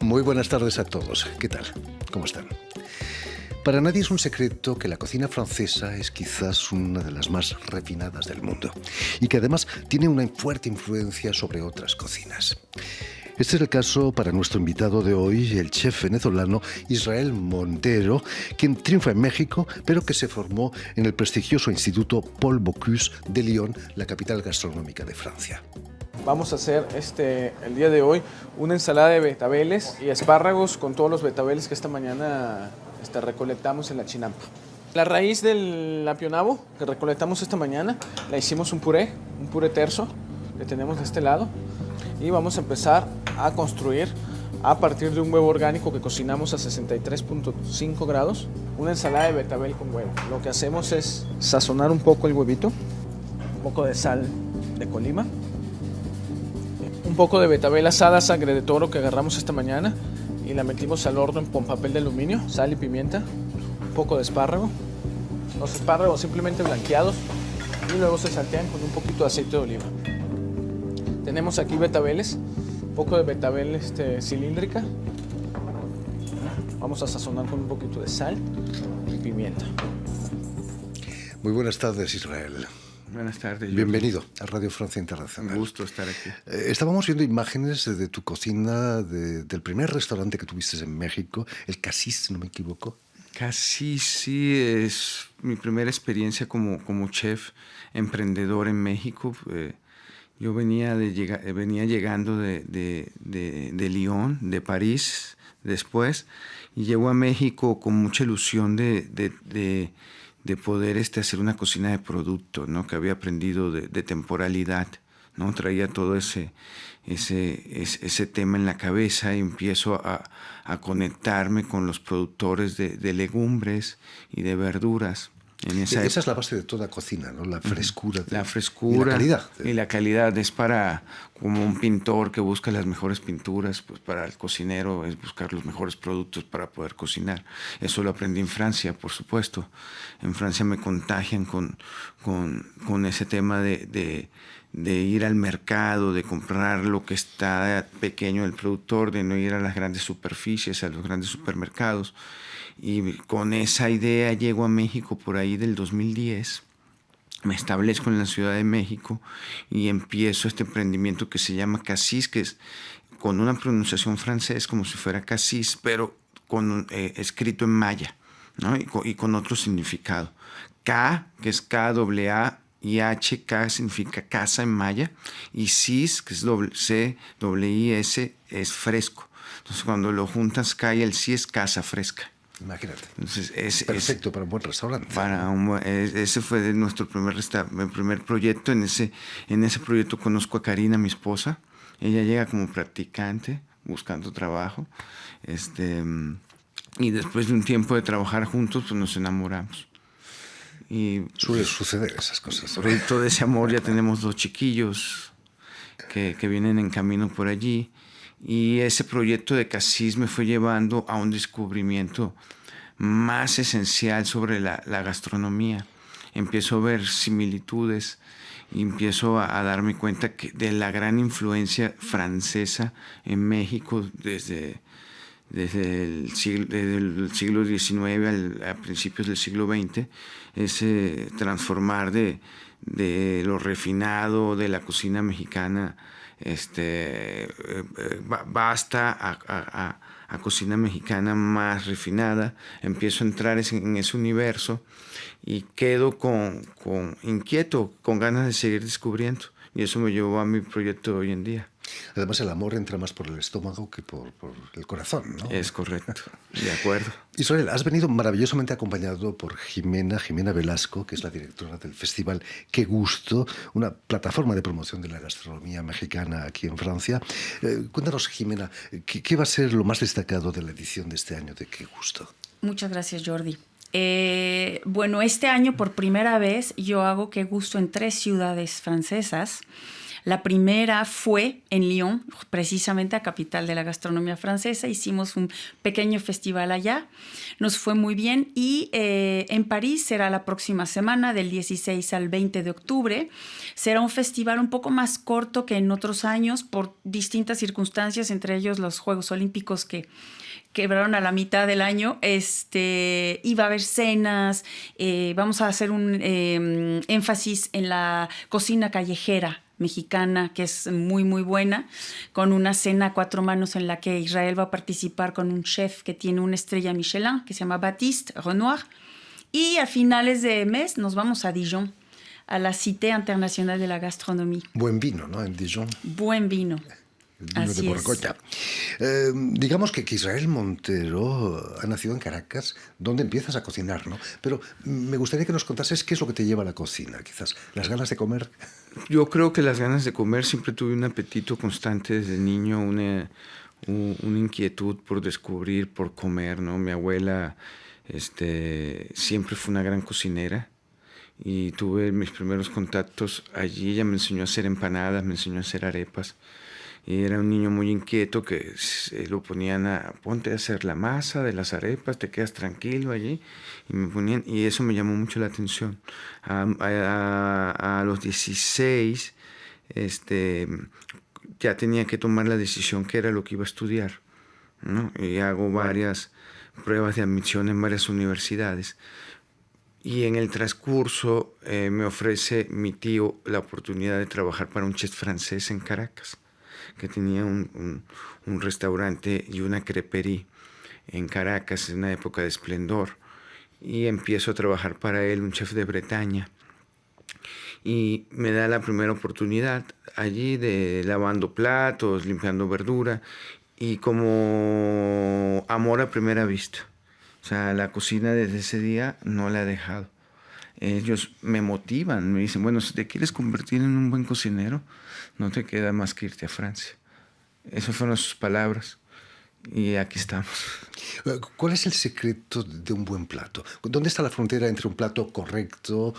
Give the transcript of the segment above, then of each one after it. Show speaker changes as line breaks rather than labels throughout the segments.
Muy buenas tardes a todos. ¿Qué tal? ¿Cómo están? Para nadie es un secreto que la cocina francesa es quizás una de las más refinadas del mundo y que además tiene una fuerte influencia sobre otras cocinas. Este es el caso para nuestro invitado de hoy, el chef venezolano Israel Montero, quien triunfa en México, pero que se formó en el prestigioso Instituto Paul Bocuse de Lyon, la capital gastronómica de Francia.
Vamos a hacer el día de hoy una ensalada de betabeles y espárragos con todos los betabeles que esta mañana recolectamos en la chinampa. La raíz del apionabo que recolectamos esta mañana la hicimos un puré terso que tenemos de este lado y vamos a empezar a construir a partir de un huevo orgánico que cocinamos a 63.5 grados una ensalada de betabel con huevo. Lo que hacemos es sazonar un poco el huevito, un poco de sal de Colima, un poco de betabel asada sangre de toro que agarramos esta mañana y la metimos al horno con papel de aluminio, sal y pimienta, un poco de espárrago. Los espárragos simplemente blanqueados y luego se saltean con un poquito de aceite de oliva. Tenemos aquí betabeles, un poco de betabel cilíndrica. Vamos a sazonar con un poquito de sal y pimienta.
Muy buenas tardes, Israel.
Buenas tardes.
Bienvenido a Radio Francia Internacional.
Un gusto estar aquí.
Estábamos viendo imágenes de tu cocina, del primer restaurante que tuviste en México, el Cassis, si no me equivoco.
Cassis, sí, es mi primera experiencia como chef emprendedor en México. Yo venía llegando de Lyon, de París, después, y llego a México con mucha ilusión de poder hacer una cocina de producto, ¿no? Que había aprendido de temporalidad, ¿no? Traía todo ese tema en la cabeza y empiezo a conectarme con los productores de legumbres y de verduras.
Esa es la base de toda cocina, ¿no? La frescura.
La frescura.
Y la calidad.
Y la calidad es para, como un pintor que busca las mejores pinturas, pues para el cocinero es buscar los mejores productos para poder cocinar. Eso lo aprendí en Francia, por supuesto. En Francia me contagian con ese tema de ir al mercado, de comprar lo que está pequeño el productor, de no ir a las grandes superficies, a los grandes supermercados. Y con esa idea llego a México por ahí del 2010. Me establezco en la Ciudad de México y empiezo este emprendimiento que se llama Cassis, que es con una pronunciación francés como si fuera Cassis, pero escrito en maya, ¿no? y con otro significado. K, que es K-A-A, y H, K significa casa en maya, y cis, que es C-I-S, es fresco. Entonces cuando lo juntas K y el C es casa fresca.
Imagínate.
Entonces,
perfecto para un buen restaurante.
Ese fue nuestro mi primer proyecto. En ese proyecto conozco a Karina, mi esposa. Ella llega como practicante, buscando trabajo. Y después de un tiempo de trabajar juntos, pues nos enamoramos. Y
suele suceder esas cosas.
Producto de ese amor ya tenemos 2 chiquillos que vienen en camino por allí. Y ese proyecto de Cassis me fue llevando a un descubrimiento más esencial sobre la gastronomía. Empiezo a ver similitudes y empiezo a darme cuenta de la gran influencia francesa en México desde el siglo XIX a principios del siglo XX, ese transformar de lo refinado de la cocina mexicana basta a cocina mexicana más refinada. Empiezo a entrar en ese universo y quedo inquieto, con ganas de seguir descubriendo, y eso me llevó a mi proyecto de hoy en día.
Además, el amor entra más por el estómago que por el corazón, ¿no?
Es correcto, de acuerdo.
Israel, has venido maravillosamente acompañado por Jimena Velasco, que es la directora del festival Qué Gusto, una plataforma de promoción de la gastronomía mexicana aquí en Francia. Cuéntanos, Jimena, ¿qué va a ser lo más destacado de la edición de este año de Qué Gusto?
Muchas gracias, Jordi. Bueno, este año por primera vez yo hago Qué Gusto en 3 ciudades francesas. La primera fue en Lyon, precisamente la capital de la gastronomía francesa. Hicimos un pequeño festival allá, nos fue muy bien. Y en París será la próxima semana, del 16 al 20 de octubre. Será un festival un poco más corto que en otros años por distintas circunstancias, entre ellos los Juegos Olímpicos que quebraron a la mitad del año. Y va a haber cenas, vamos a hacer un énfasis en la cocina callejera mexicana, que es muy, muy buena, con una cena a 4 manos en la que Israel va a participar con un chef que tiene una estrella Michelin, que se llama Baptiste Renoir. Y a finales de mes nos vamos a Dijon, a la Cité Internacional de la Gastronomie.
Buen vino, ¿no? En Dijon.
Buen vino.
El vino
Así
de Borgoña. Digamos que Israel Montero ha nacido en Caracas, donde empiezas a cocinar, ¿no? Pero me gustaría que nos contases qué es lo que te lleva a la cocina, quizás. ¿Las ganas de comer?
Yo creo que las ganas de comer, siempre tuve un apetito constante desde niño, una inquietud por descubrir, por comer, ¿no? Mi abuela siempre fue una gran cocinera y tuve mis primeros contactos allí. Ella me enseñó a hacer empanadas, me enseñó a hacer arepas. Y era un niño muy inquieto que lo ponían ponte a hacer la masa de las arepas, te quedas tranquilo allí. Y eso me llamó mucho la atención. A los 16 ya tenía que tomar la decisión qué era lo que iba a estudiar, ¿no? Y hago varias pruebas de admisión en varias universidades. Y en el transcurso me ofrece mi tío la oportunidad de trabajar para un chef francés en Caracas, que tenía un restaurante y una creperie en Caracas en una época de esplendor. Y empiezo a trabajar para él, un chef de Bretaña. Y me da la primera oportunidad allí de lavando platos, limpiando verdura, y como amor a primera vista. O sea, la cocina desde ese día no la he dejado. Ellos me motivan, me dicen, bueno, si te quieres convertir en un buen cocinero, no te queda más que irte a Francia. Esas fueron sus palabras y aquí estamos.
¿Cuál es el secreto de un buen plato? ¿Dónde está la frontera entre un plato correcto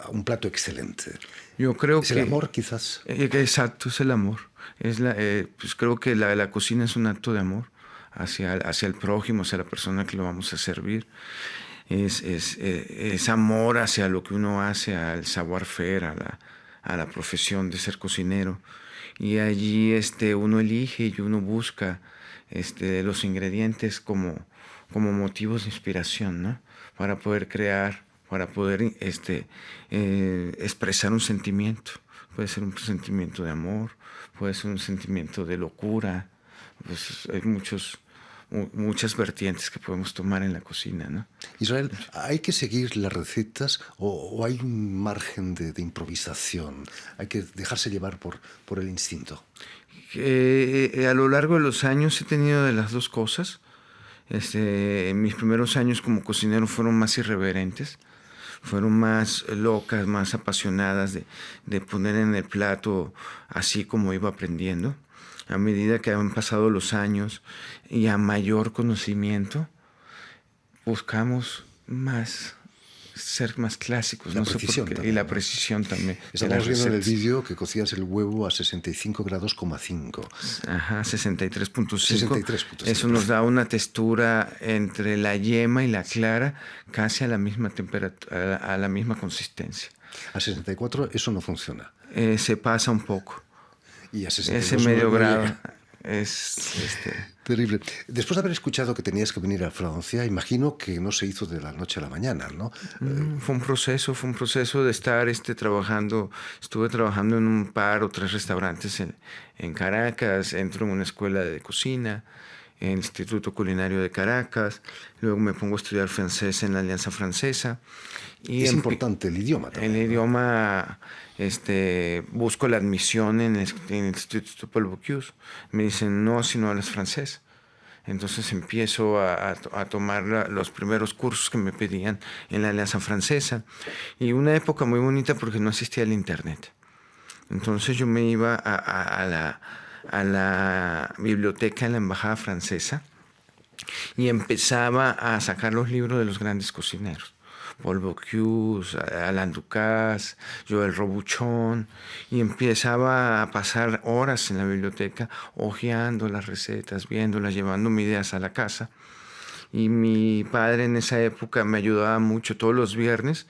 a un plato excelente?
Yo creo
¿Es el amor, quizás?
Exacto, es el amor. Pues creo que la cocina es un acto de amor hacia el prójimo, hacia la persona que lo vamos a servir. Es amor hacia lo que uno hace, al savoir-faire, a la profesión de ser cocinero. Y allí uno elige y uno busca los ingredientes como motivos de inspiración, ¿no? Para poder crear, para poder expresar un sentimiento. Puede ser un sentimiento de amor, puede ser un sentimiento de locura. Pues hay muchas vertientes que podemos tomar en la cocina, ¿no?
Israel, ¿hay que seguir las recetas o hay un margen de improvisación? ¿Hay que dejarse llevar por el instinto?
A lo largo de los años he tenido de las dos cosas. Mis primeros años como cocinero fueron más irreverentes, fueron más locas, más apasionadas de poner en el plato así como iba aprendiendo. A medida que han pasado los años y a mayor conocimiento, buscamos ser más clásicos.
La precisión también,
y la
¿no?
precisión también.
Estamos viendo en el vídeo que cocías el huevo a 65 grados, 5.
Ajá, 63.5.
63.5.
Eso nos da una textura entre la yema y la clara casi a la misma temperatura, a la misma consistencia.
A 64 eso no funciona.
Se pasa un poco.
Y a 62
ese medio
no
grado
llega.
es
Terrible. Después de haber escuchado que tenías que venir a Francia, imagino que no se hizo de la noche a la mañana, ¿no?
Fue un proceso de estar trabajando. Estuve trabajando en un par o 3 restaurantes en Caracas. Entro en una escuela de cocina, en el Instituto Culinario de Caracas. Luego me pongo a estudiar francés en la Alianza Francesa. Y
es importante el idioma también.
El idioma, busco la admisión en el Instituto Paul Bocuse. Me dicen, no, si no hablas francés. Entonces empiezo a tomar los primeros cursos que me pedían en la Alianza Francesa. Y una época muy bonita porque no existía el internet. Entonces yo me iba a la biblioteca en la Embajada Francesa y empezaba a sacar los libros de los grandes cocineros. Paul Bocuse, Alain Ducasse, Joël Robuchon, y empezaba a pasar horas en la biblioteca hojeando las recetas, viéndolas, llevándome ideas a la casa. Y mi padre en esa época me ayudaba mucho todos los viernes,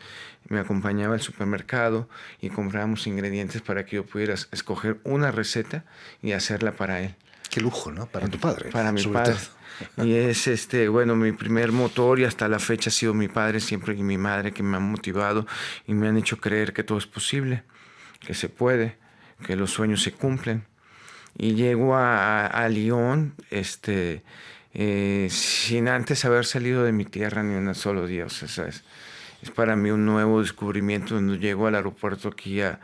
me acompañaba al supermercado y comprábamos ingredientes para que yo pudiera escoger una receta y hacerla para él.
Qué lujo, ¿no? Para tu padre.
Para mi padre. Y es bueno, mi primer motor, y hasta la fecha ha sido mi padre siempre y mi madre, que me han motivado y me han hecho creer que todo es posible, que se puede, que los sueños se cumplen. Y llego a Lyon, sin antes haber salido de mi tierra ni un solo día. O sea, es para mí un nuevo descubrimiento. Cuando llego al aeropuerto aquí a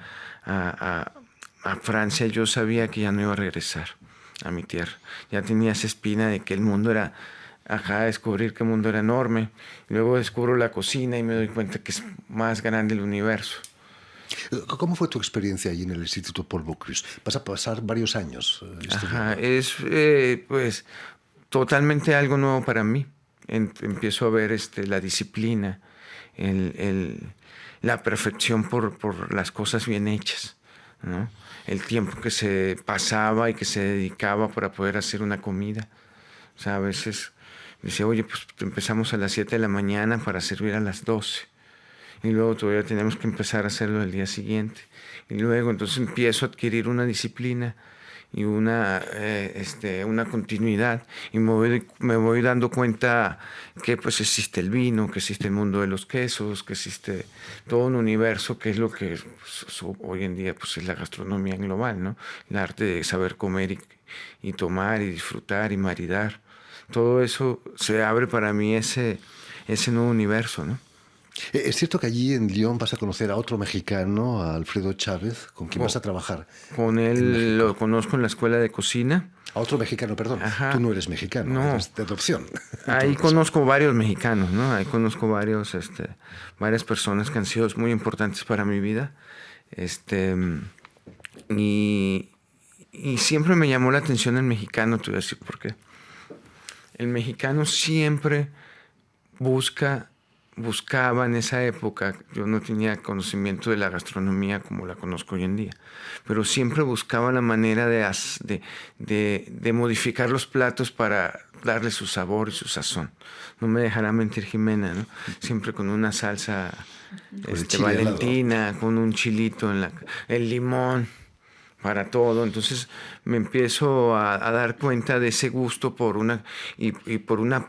Francia, yo sabía que ya no iba a regresar a mi tierra. Ya tenía esa espina de que el mundo era, descubrir que el mundo era enorme. Luego descubro la cocina y me doy cuenta que es más grande el universo.
¿Cómo fue tu experiencia allí en el Instituto Paul Bocuse? Vas a pasar varios años estudiando.
Es pues totalmente algo nuevo para mí. Empiezo a ver la disciplina, la perfección por las cosas bien hechas, ¿no? El tiempo que se pasaba y que se dedicaba para poder hacer una comida. O sea, a veces dice, oye, pues empezamos a las 7 de la mañana para servir a las 12. Y luego todavía tenemos que empezar a hacerlo el día siguiente. Y luego entonces empiezo a adquirir una disciplina y una continuidad, y me voy dando cuenta que pues existe el vino, que existe el mundo de los quesos, que existe todo un universo que es lo que hoy en día pues es la gastronomía global, ¿no? El arte de saber comer y tomar y disfrutar y maridar. Todo eso se abre para mí ese nuevo universo, ¿no?
Es cierto que allí en Lyon vas a conocer a otro mexicano, a Alfredo Chávez, con quien vas a trabajar.
Con él lo conozco en la escuela de cocina.
A otro mexicano, perdón.
Ajá.
Tú no eres mexicano,
no.
eres de adopción.
Ahí conozco varios mexicanos, ¿no? Ahí conozco varias personas que han sido muy importantes para mi vida. Y siempre me llamó la atención el mexicano, te voy a decir por qué. El mexicano siempre buscaba en esa época, yo no tenía conocimiento de la gastronomía como la conozco hoy en día, pero siempre buscaba la manera de modificar los platos para darle su sabor y su sazón. No me dejará mentir Jimena, ¿no? Siempre con una salsa Valentina, con un chilito el limón para todo. Entonces me empiezo a dar cuenta de ese gusto por una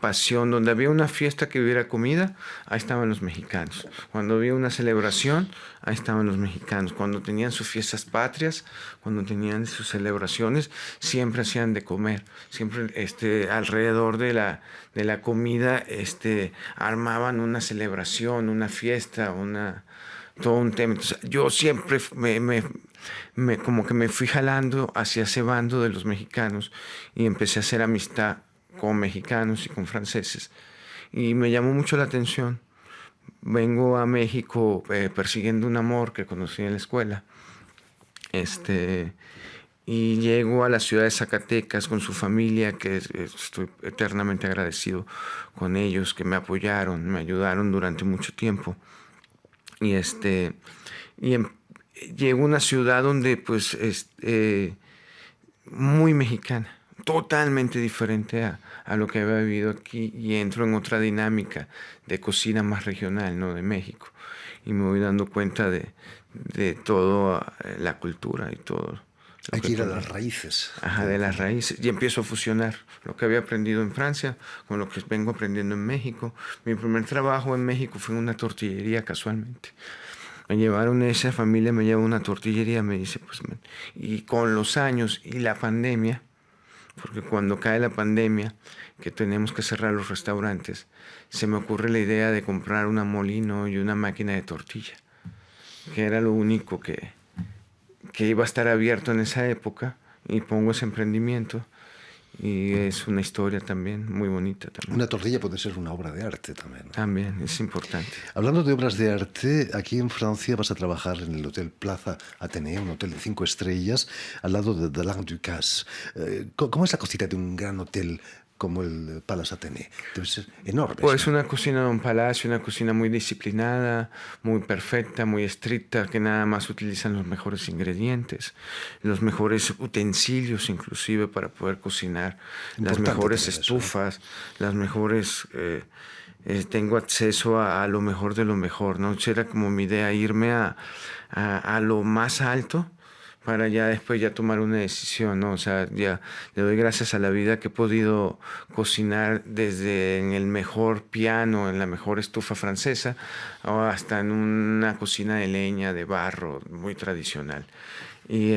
pasión. Donde había una fiesta que hubiera comida, ahí estaban los mexicanos. Cuando había una celebración, ahí estaban los mexicanos. Cuando tenían sus fiestas patrias, cuando tenían sus celebraciones, siempre hacían de comer. Siempre alrededor de la comida armaban una celebración, una fiesta, todo un tema. Entonces, yo siempre como que me fui jalando hacia ese bando de los mexicanos y empecé a hacer amistad con mexicanos y con franceses. Y me llamó mucho la atención. Vengo a México persiguiendo un amor que conocí en la escuela. Y llego a la ciudad de Zacatecas con su familia, que estoy eternamente agradecido con ellos, que me apoyaron, me ayudaron durante mucho tiempo. Llego a una ciudad donde pues muy mexicana, totalmente diferente a lo que había vivido aquí, y entro en otra dinámica de cocina más regional, ¿no? De México, y me voy dando cuenta de toda la cultura y todo.
Hay que ir a las raíces.
Ajá, de las raíces. Y empiezo a fusionar lo que había aprendido en Francia con lo que vengo aprendiendo en México. Mi primer trabajo en México fue en una tortillería, casualmente. Me llevaron, esa familia me llevó a una tortillería, me dice, pues, y con los años y la pandemia, porque cuando cae la pandemia, que tenemos que cerrar los restaurantes, se me ocurre la idea de comprar una molino y una máquina de tortilla, que era lo único que iba a estar abierto en esa época, y pongo ese emprendimiento. Y es una historia también muy bonita. También.
Una tortilla puede ser una obra de arte también, ¿no?
También, es importante.
Hablando de obras de arte, aquí en Francia vas a trabajar en el Hotel Plaza Athénée, un hotel de 5 estrellas, al lado de Alain Ducasse. ¿Cómo es la cocina de un gran hotel como el Palace Athénée. Debe ser enorme.
Pues
¿no?
una cocina de un palacio, una cocina muy disciplinada, muy perfecta, muy estricta, que nada más utilizan los mejores ingredientes, los mejores utensilios inclusive para poder cocinar, las
Importante
mejores
tener eso,
estufas, las mejores... tengo acceso a lo mejor de lo mejor, ¿no? Era como mi idea, irme a lo más alto para ya después ya tomar una decisión, ¿no? O sea, ya le doy gracias a la vida que he podido cocinar desde en el mejor piano, en la mejor estufa francesa, o hasta en una cocina de leña, de barro, muy tradicional. Y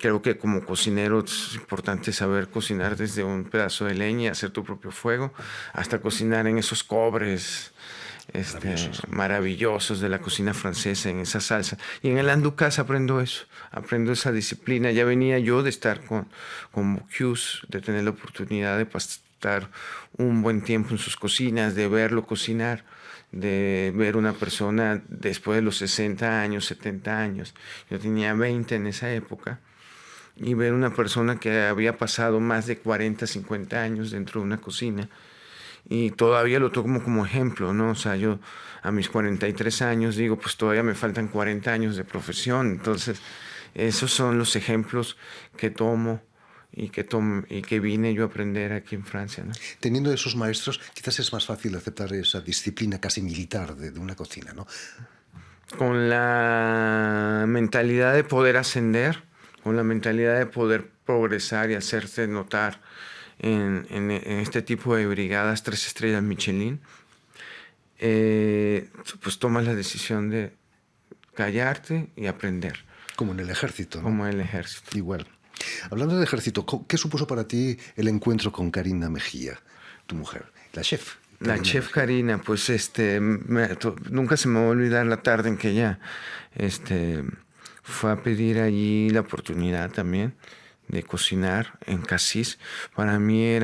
creo que como cocinero es importante saber cocinar desde un pedazo de leña, hacer tu propio fuego, hasta cocinar en esos cobres maravillosos de la cocina francesa, en esa salsa. Y en el Andúcar aprendo eso, aprendo esa disciplina. Ya venía yo de estar con Bocuse, de tener la oportunidad de estar un buen tiempo en sus cocinas, de verlo cocinar, de ver una persona después de los 60 años, 70 años. Yo tenía 20 en esa época. Y ver una persona que había pasado más de 40, 50 años dentro de una cocina. Y todavía lo tomo como ejemplo, ¿no? O sea, yo a mis 43 años digo, pues todavía me faltan 40 años de profesión. Entonces, esos son los ejemplos que tomo y que vine yo a aprender aquí en Francia, ¿no?
Teniendo esos maestros, quizás es más fácil aceptar esa disciplina casi militar de una cocina, ¿no?
Con la mentalidad de poder ascender, con la mentalidad de poder progresar y hacerse notar en este tipo de brigadas 3 estrellas Michelin, pues tomas la decisión de callarte y aprender.
Como en el ejército, ¿no?
Como en el ejército.
Igual. Hablando del ejército, ¿qué supuso para ti el encuentro con Karina Mejía, tu mujer, la chef?
La chef Karina, pues nunca se me va a olvidar la tarde en que ella fue a pedir allí la oportunidad también de cocinar en Cassis. Para mí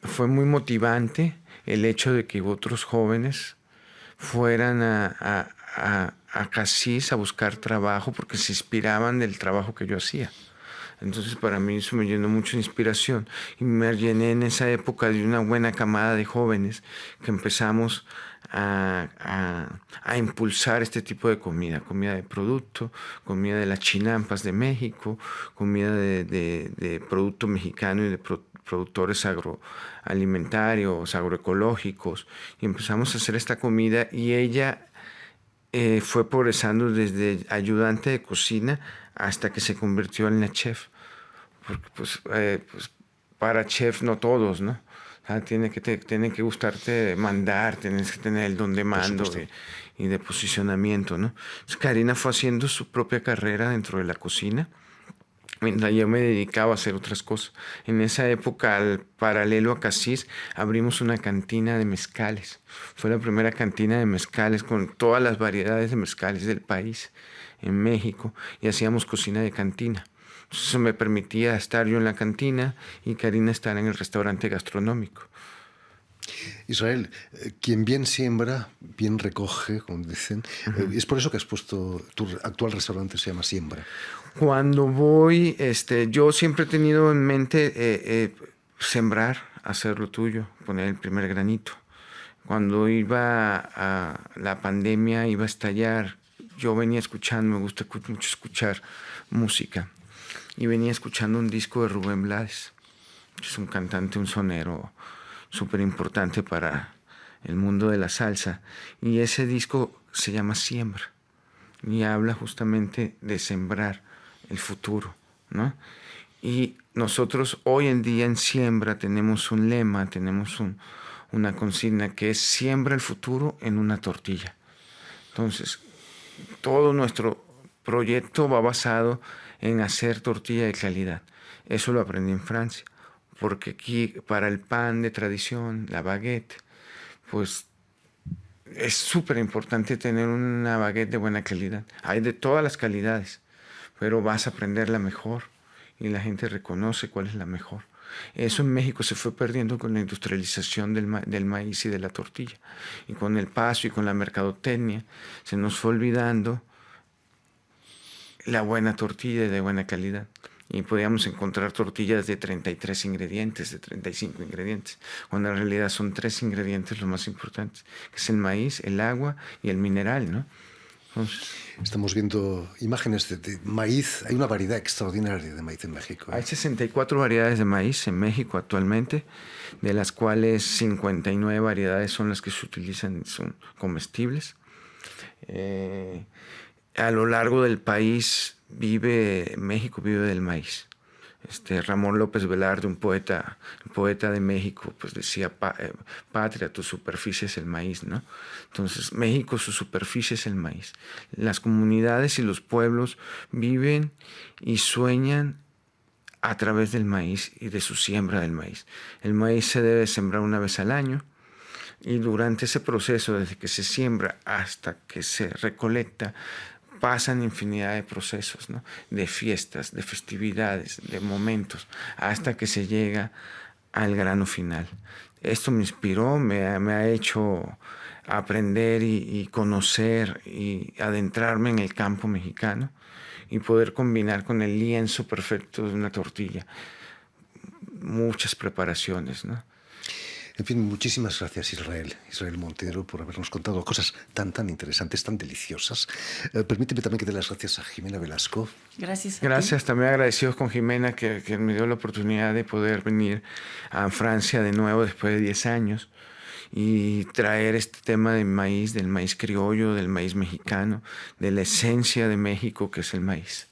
fue muy motivante el hecho de que otros jóvenes fueran a Cassis a buscar trabajo porque se inspiraban del trabajo que yo hacía. Entonces para mí eso me llenó mucho de inspiración y me llené en esa época de una buena camada de jóvenes que empezamos a impulsar este tipo de comida de producto, comida de las chinampas de México, comida de producto mexicano y de productores agroalimentarios, agroecológicos, y empezamos a hacer esta comida y ella fue progresando desde ayudante de cocina hasta que se convirtió en la chef. Porque pues para chef no todos, ¿no? O sea, tiene que gustarte mandar, tienes que tener el don de mando y de posicionamiento, ¿no? Entonces, Karina fue haciendo su propia carrera dentro de la cocina, mientras yo me dedicaba a hacer otras cosas. En esa época, al paralelo a Cassis, abrimos una cantina de mezcales. Fue la primera cantina de mezcales con todas las variedades de mezcales del país, en México, y hacíamos cocina de cantina. Eso me permitía estar yo en la cantina y Karina estar en el restaurante gastronómico.
Israel, quien bien siembra, bien recoge, como dicen. Es por eso que has puesto, tu actual restaurante se llama Siembra.
Cuando voy, yo siempre he tenido en mente sembrar, hacer lo tuyo, poner el primer granito. Cuando iba a la pandemia, iba a estallar, yo venía escuchando, me gusta mucho escuchar música. Y venía escuchando un disco de Rubén Blades, que es un cantante, un sonero súper importante para el mundo de la salsa. Y ese disco se llama Siembra y habla justamente de sembrar el futuro, ¿no? Y nosotros hoy en día en Siembra tenemos un lema, tenemos una consigna que es siembra el futuro en una tortilla. Entonces, todo nuestro proyecto va basado en hacer tortilla de calidad. Eso lo aprendí en Francia, porque aquí para el pan de tradición, la baguette, pues es súper importante tener una baguette de buena calidad. Hay de todas las calidades, pero vas a aprender la mejor y la gente reconoce cuál es la mejor. Eso en México se fue perdiendo con la industrialización del maíz y de la tortilla. Y con el paso y con la mercadotecnia se nos fue olvidando la buena tortilla de buena calidad. y podíamos encontrar tortillas de 33 ingredientes, de 35 ingredientes, cuando en realidad son 3 ingredientes los más importantes, que es el maíz, el agua y el mineral, ¿no? Entonces,
estamos viendo imágenes de maíz. Hay una variedad extraordinaria de maíz en México.
Hay 64 variedades de maíz en México actualmente, de las cuales 59 variedades son las que se utilizan y son comestibles. A lo largo del país México vive del maíz. Ramón López Velarde, un poeta de México, pues decía, patria, tu superficie es el maíz, ¿no? Entonces, México, su superficie es el maíz. Las comunidades y los pueblos viven y sueñan a través del maíz y de su siembra del maíz. El maíz se debe sembrar una vez al año y durante ese proceso, desde que se siembra hasta que se recolecta, pasan infinidad de procesos, ¿no? De fiestas, de festividades, de momentos, hasta que se llega al grano final. Esto me inspiró, me ha hecho aprender y conocer y adentrarme en el campo mexicano y poder combinar con el lienzo perfecto de una tortilla muchas preparaciones, ¿no?
En fin, muchísimas gracias, Israel Montero, por habernos contado cosas tan interesantes, tan deliciosas. Permíteme también que dé las gracias a Jimena Velasco.
Gracias.
Gracias, también agradecidos con Jimena que me dio la oportunidad de poder venir a Francia de nuevo después de 10 años y traer este tema del maíz criollo, del maíz mexicano, de la esencia de México que es el maíz.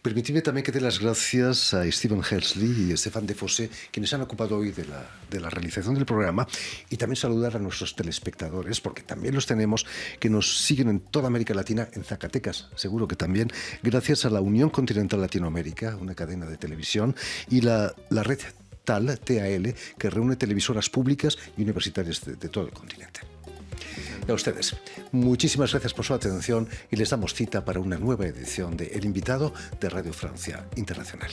Permitidme también que dé las gracias a Stephen Hersley y Stéphane Defossé, quienes han ocupado hoy de la realización del programa, y también saludar a nuestros telespectadores, porque también los tenemos, que nos siguen en toda América Latina, en Zacatecas, seguro que también, gracias a la Unión Continental Latinoamérica, una cadena de televisión, y la red TAL, que reúne televisoras públicas y universitarias de todo el continente. Y a ustedes, muchísimas gracias por su atención y les damos cita para una nueva edición de El Invitado de Radio Francia Internacional.